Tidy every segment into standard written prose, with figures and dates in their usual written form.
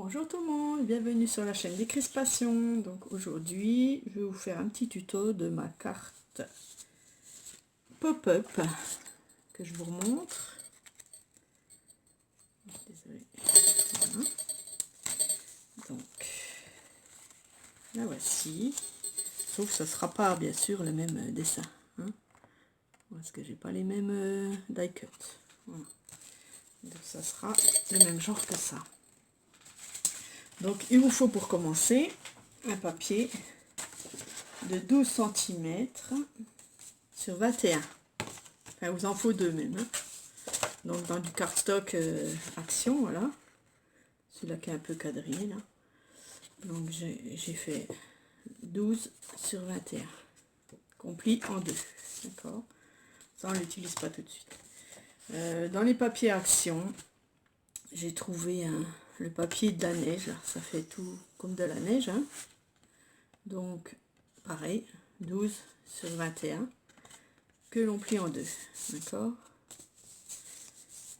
Bonjour tout le monde, bienvenue sur la chaîne Décrispation. Donc aujourd'hui, je vais vous faire un petit tuto de ma carte pop-up que je vous remontre. Désolée. Voilà. Donc, la voici. Sauf que ce ne sera pas bien sûr le même dessin. Hein, parce que j'ai pas les mêmes die cut. Voilà. Donc ça sera le même genre que ça. Donc il vous faut pour commencer un papier de 12 cm sur 21. Enfin, vous en faut deux même. Hein. Donc dans du cardstock Action, voilà. Celui-là qui est un peu quadrillé là. Donc j'ai fait 12 sur 21. Compris en deux. D'accord. Ça on l'utilise pas tout de suite. Dans les papiers Action, j'ai trouvé le papier de la neige. Ça fait tout comme de la neige. Hein. Donc pareil, 12 sur 21 que l'on plie en deux. D'accord.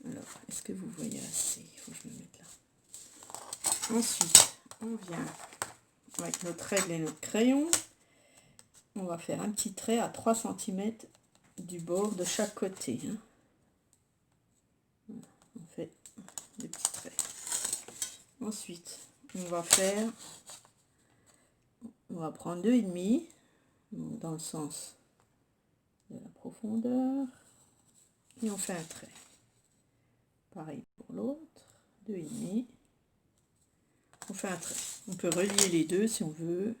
Alors, est-ce que vous voyez assez? Il faut que je me mette là. Ensuite, on vient avec notre règle et notre crayon. On va faire un petit trait à 3 cm du bord de chaque côté. Hein. Voilà, on fait des petits traits. Ensuite, on va prendre 2,5 dans le sens de la profondeur et on fait un trait. Pareil pour l'autre, 2,5. On fait un trait. On peut relier les deux si on veut.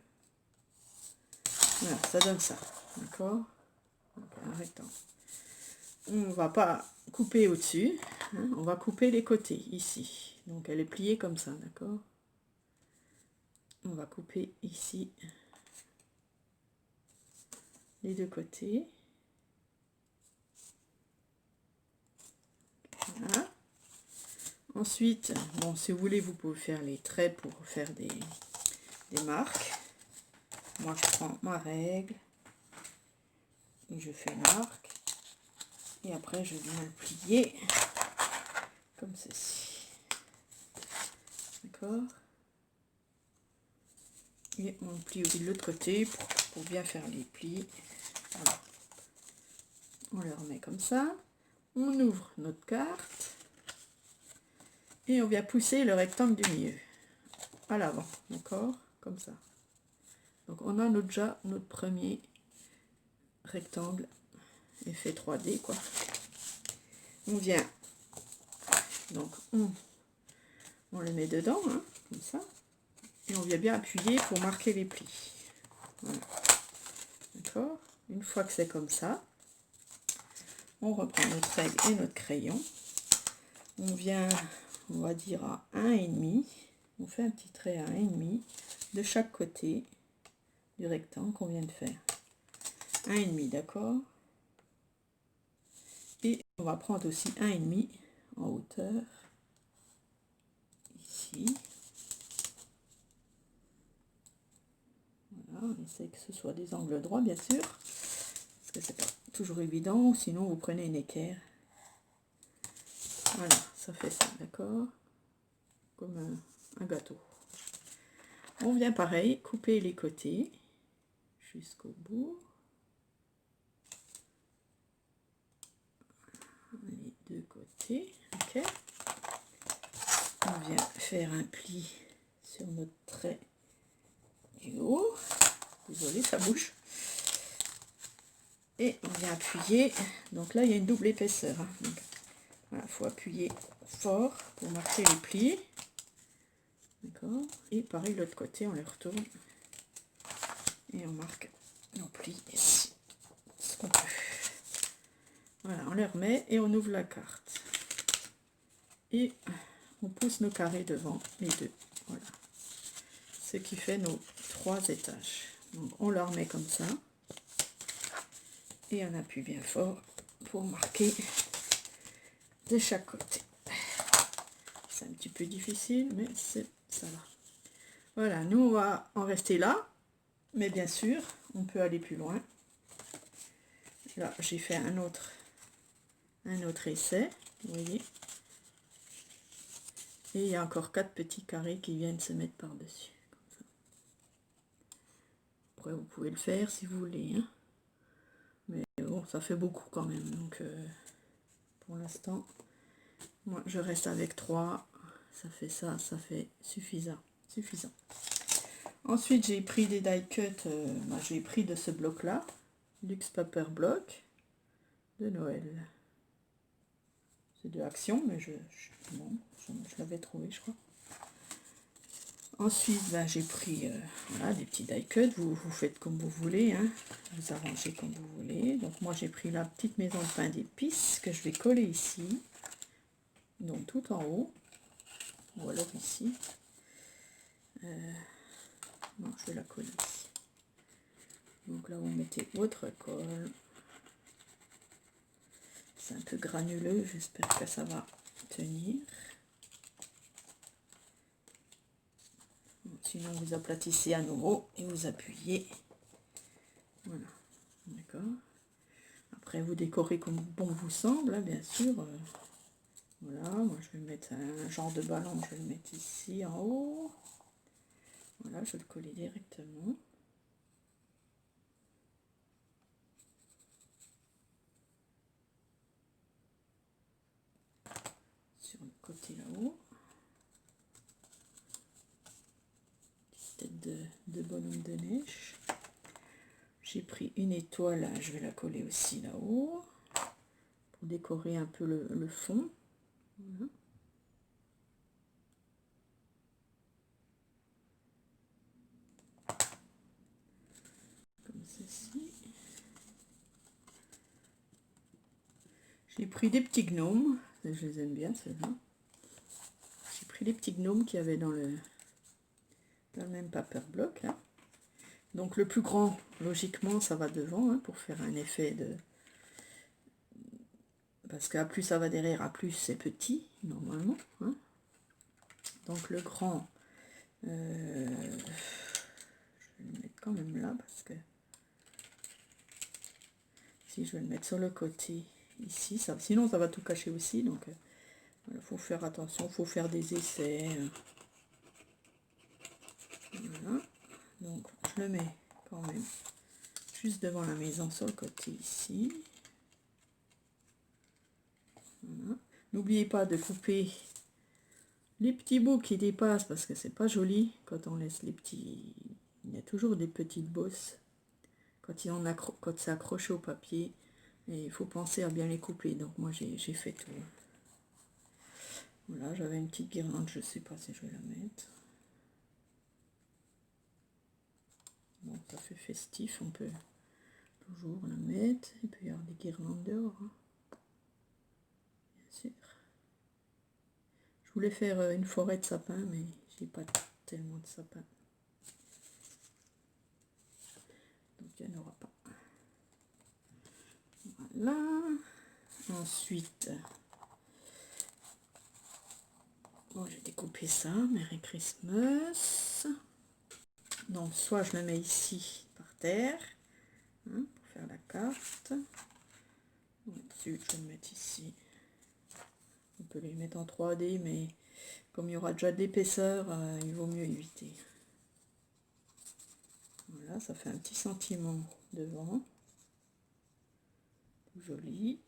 Voilà, ça donne ça. D'accord. Un rectangle. On va pas couper au-dessus. Hein, on va couper les côtés ici. Donc elle est pliée comme ça, d'accord. On va couper ici les deux côtés. Voilà. Ensuite, bon, si vous voulez, vous pouvez faire les traits pour faire des marques. Moi, je prends ma règle et je fais l'arc. Et après, je viens le plier comme ceci. D'accord. Et on plie aussi de l'autre côté pour bien faire les plis. Voilà. On le remet comme ça. On ouvre notre carte. Et on vient pousser le rectangle du milieu à l'avant. D'accord. Comme ça. Donc on a déjà notre premier rectangle effet 3D quoi. On vient donc on le met dedans hein, comme ça et on vient bien appuyer pour marquer les plis. Voilà. D'accord. Une fois que c'est comme ça, on reprend notre règle et notre crayon. On vient, on va dire à 1,5. On fait un petit trait à 1,5 de chaque côté du rectangle qu'on vient de faire. 1,5, d'accord. Et on va prendre aussi 1,5 en hauteur, ici. Voilà, on essaie que ce soit des angles droits, bien sûr, parce que c'est pas toujours évident, ou sinon vous prenez une équerre. Voilà, ça fait ça, d'accord, comme un gâteau. On vient pareil, couper les côtés jusqu'au bout. Les deux côtés, ok. On vient faire un pli sur notre trait du haut. Désolée, ça bouge. Et on vient appuyer. Donc là, il y a une double épaisseur. Hein. Donc, voilà, il faut appuyer fort pour marquer les plis. D'accord. Et pareil, l'autre côté, on les retourne. Et on marque nos plis ici. Ce qu'on peut. Voilà, on les remet et on ouvre la carte. Et on pousse nos carrés devant les deux. Voilà. Ce qui fait nos 3 étages. Donc on le remet comme ça. Et on appuie bien fort pour marquer de chaque côté. C'est un petit peu difficile, mais ça va. Voilà, nous on va en rester là. Mais bien sûr, on peut aller plus loin. Là, j'ai fait un autre essai. Vous voyez. Et il y a encore 4 petits carrés qui viennent se mettre par-dessus. Après, vous pouvez le faire si vous voulez, hein. Mais bon, ça fait beaucoup quand même. Donc, pour l'instant, moi, je reste avec 3. Ça fait ça, ça fait suffisant. Ensuite, j'ai pris des die cut. J'ai pris de ce bloc-là. Luxe Paper Block de Noël. C'est de Action, mais je l'avais trouvé, je crois. Ensuite, j'ai pris voilà, des petits die cut. Vous faites comme vous voulez, hein. Vous arrangez comme vous voulez. Donc moi, j'ai pris la petite maison de pain d'épices que je vais coller ici. Donc tout en haut. Ou alors ici. Non, je vais la coller ici. Donc là, vous mettez votre colle. C'est un peu granuleux. J'espère que ça va tenir. Sinon, vous aplatissez à nouveau et vous appuyez. Voilà. D'accord. Après, vous décorez comme bon vous semble, hein, bien sûr. Voilà, moi je vais mettre un genre de ballon, je vais le mettre ici en haut. Voilà, je vais le coller directement. Sur le côté là-haut. Petite tête de bonhomme de neige. J'ai pris une étoile, je vais la coller aussi là-haut. Pour décorer un peu le fond. Voilà. Comme ceci. J'ai pris des petits gnomes, je les aime bien ceux-là. J'ai pris les petits gnomes qu'il y avait dans le même paper block là. Donc le plus grand, logiquement, ça va devant, hein, pour faire un effet de... Parce qu'à plus ça va derrière, à plus c'est petit, normalement. Hein. Donc le grand, je vais le mettre quand même là, parce que si je vais le mettre sur le côté, ici, ça, sinon ça va tout cacher aussi, donc il faut faire attention, il faut faire des essais. Voilà. Donc je le mets quand même juste devant la maison sur le côté ici. Voilà. N'oubliez pas de couper les petits bouts qui dépassent parce que c'est pas joli quand on laisse les petits. Il y a toujours des petites bosses quand c'est accroché au papier et il faut penser à bien les couper. Donc moi j'ai fait tout. Voilà, j'avais une petite guirlande, je sais pas si je vais la mettre. Bon, ça fait festif, on peut toujours la mettre. Il peut y avoir des guirlandes dehors, hein. Bien sûr. Je voulais faire une forêt de sapins, mais j'ai pas tellement de sapins. Donc il n'y en aura pas. Voilà. Ensuite, bon, j'ai découpé ça, Merry Christmas. Donc soit je le mets ici par terre, hein, pour faire la carte. Ensuite, je vais le mettre ici. On peut les mettre en 3D, mais comme il y aura déjà de l'épaisseur, il vaut mieux éviter. Voilà, ça fait un petit sentiment devant. Tout joli.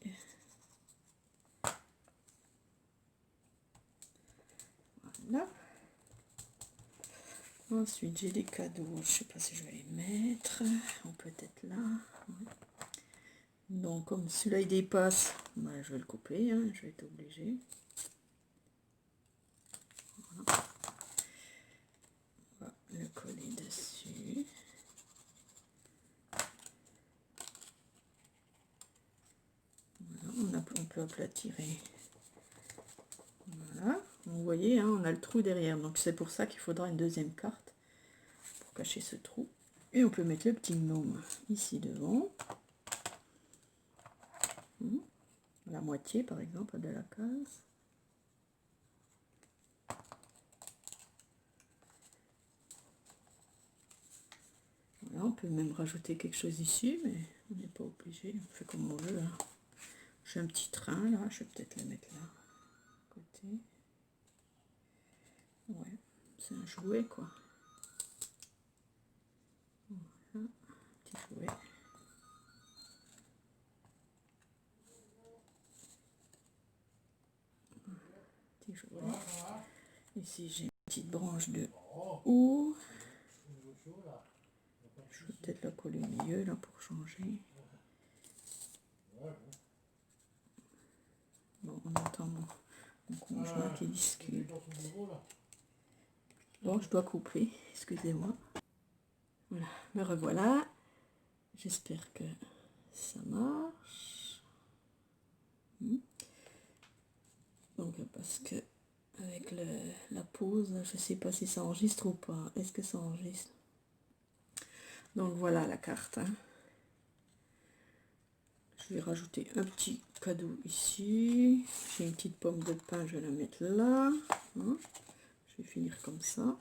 Voilà. Ensuite, j'ai des cadeaux. Je ne sais pas si je vais les mettre. On peut être là. Ouais. Donc, comme celui-là il dépasse, je vais le couper. Hein, je vais être obligée. Voilà. On va le coller dessus. Voilà, on peut aplatir. Voilà. Vous voyez, hein, on a le trou derrière. Donc, c'est pour ça qu'il faudra une deuxième carte pour cacher ce trou. Et on peut mettre le petit gnome ici devant. La moitié, par exemple, de la case. Voilà, on peut même rajouter quelque chose ici, mais on n'est pas obligé. On fait comme on veut. Hein. J'ai un petit train là, je vais peut-être le mettre là, à côté. C'est un jouet, quoi. Voilà, petit jouet. Petit jouet. Ici, j'ai une petite branche de houx. Je vais peut-être la coller au milieu, là, pour changer. Bon, on entend mon conjoint qui discute. Bon, je dois couper, excusez-moi. Voilà, me revoilà. J'espère que ça marche. Donc, parce que avec la pause, je sais pas si ça enregistre ou pas. Est-ce que ça enregistre? Donc voilà la carte. Hein. Je vais rajouter un petit cadeau ici. J'ai une petite pomme de pin, je vais la mettre là. Hein. Je vais finir comme ça.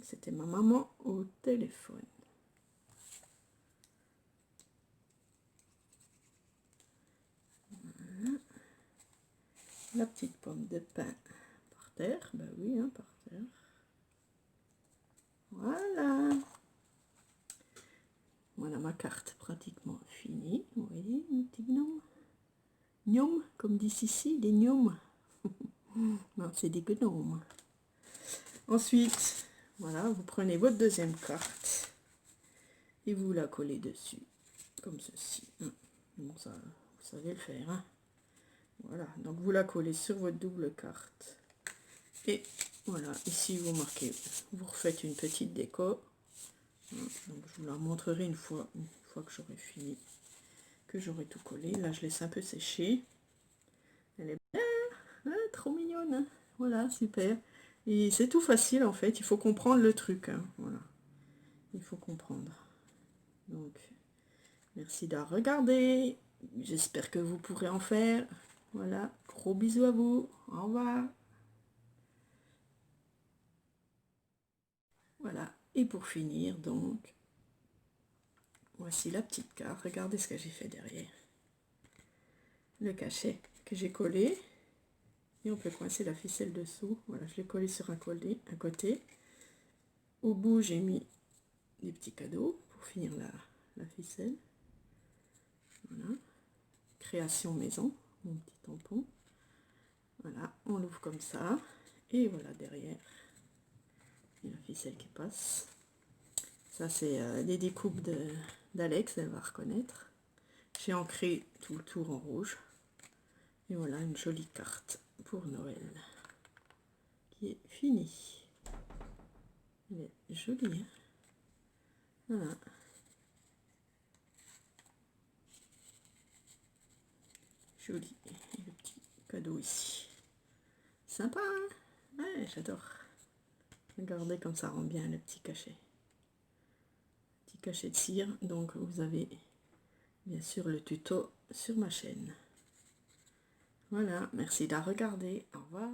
C'était ma maman au téléphone. Voilà. La petite pomme de pin par terre. Ben oui, hein, par terre. Voilà. Voilà ma carte pratiquement finie. Vous voyez, un petit gnome. Gnome, comme dit Sissi, des gnomes. Non, c'est des gnomes. Ensuite, voilà, vous prenez votre deuxième carte et vous la collez dessus, comme ceci. Bon, ça, vous savez le faire. Hein. Voilà, donc vous la collez sur votre double carte. Et voilà, ici vous marquez, vous refaites une petite déco. Donc je vous la montrerai une fois que j'aurai fini, que j'aurai tout collé. Là, je laisse un peu sécher. Elle est bien, hein, trop mignonne. Hein. Voilà, super. Et c'est tout facile en fait, il faut comprendre le truc. Hein. Voilà, il faut comprendre. Donc, merci d'avoir regardé. J'espère que vous pourrez en faire. Voilà, gros bisous à vous. Au revoir. Voilà, et pour finir, donc, voici la petite carte. Regardez ce que j'ai fait derrière. Le cachet que j'ai collé. Et on peut coincer la ficelle dessous. Voilà, je l'ai collé sur un côté. Au bout, j'ai mis des petits cadeaux pour finir la ficelle. Voilà. Création maison, mon petit tampon. Voilà, on l'ouvre comme ça. Et voilà, derrière, il y a la ficelle qui passe. Ça, c'est les découpes d'Alex, elle va reconnaître. J'ai ancré tout le tour en rouge. Et voilà, une jolie carte pour Noël qui est finie. Elle est jolie. Hein, voilà. Joli. Et le petit cadeau ici. Sympa, hein? Ouais, j'adore. Regardez comme ça rend bien le petit cachet. Petit cachet de cire. Donc vous avez bien sûr le tuto sur ma chaîne. Voilà, merci d'avoir regardé. Au revoir.